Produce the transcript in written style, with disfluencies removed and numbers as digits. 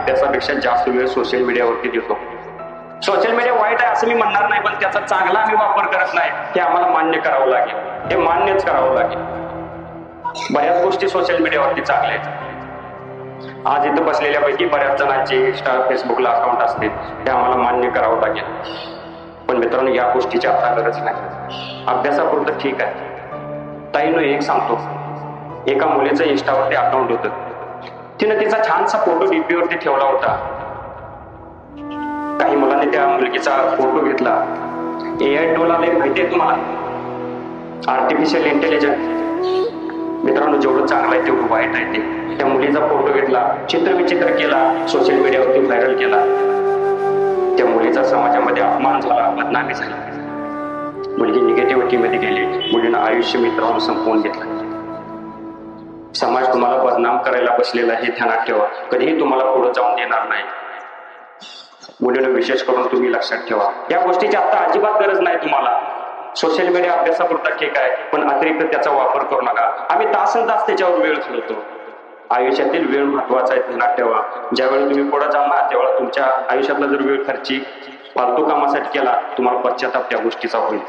अभ्यासापेक्षा जास्त वेळ सोशल मीडियावरती देतो. सोशल मीडिया वाईट आहे असं मी म्हणणार नाही, पण त्याचा चांगला आम्ही वापर करत नाही हे आम्हाला मान्य करावं लागेल. हे मान्यच करावं लागेल. बऱ्याच गोष्टी सोशल मीडियावरती चांगल्या आहेत. आज इथं बसलेल्यापैकी बऱ्याच जणांचे इंस्टा फेसबुकला अकाउंट असते, हे आम्हाला मान्य करावं लागेल. पण मित्रांनो, या गोष्टीची आता गरज नाही. अभ्यासापुरतं ठीक आहे. ताईनं एक सांगतो, एका मुलीचं इंस्टावरती अकाउंट होतं. तिनं तिचा छानसा फोटो डीपीवरती ठेवला होता. काही मुलांनी त्या मुलगीचा फोटो घेतला. AI टूल आले माहितीये तुम्हाला, आर्टिफिशियल इंटेलिजन्स. मित्रांनो, जेवढं चांगलं आहे तेवढं वाईट आहे ते. त्या मुलीचा फोटो घेतला, चित्रविचित्र केला, सोशल मीडियावरती व्हायरल केला. त्या मुलीचा समाजामध्ये अपमान झाला, बदनामी झाली. मुलगी निगेटिव्हिटी मध्ये गेली. मुलीनं आयुष्य मित्रांनो संपवून घेतलं. समाज तुम्हाला बदनाम करायला बसलेला हे ध्यानात ठेवा. कधीही तुम्हाला पुढे जाऊन देणार नाही. मुलीनं विशेष करून तुम्ही लक्षात ठेवा, या गोष्टीची आता अजिबात गरज नाही तुम्हाला. सोशल मीडिया अभ्यासापुरता ठीक आहे, पण अतिरिक्त त्याचा वापर करू नका. आम्ही तासनतास त्याच्यावर वेळ घालवतो. आयुष्यातील वेळ महत्वाचा आहे, ध्यानात ठेवा. ज्यावेळी तुम्ही पुढे जाल ना, तेव्हा तुमच्या आयुष्यातला जर वेळ खर्ची फालतू कामासाठी केला, तुम्हाला पश्चाताप त्या गोष्टीचा होईल.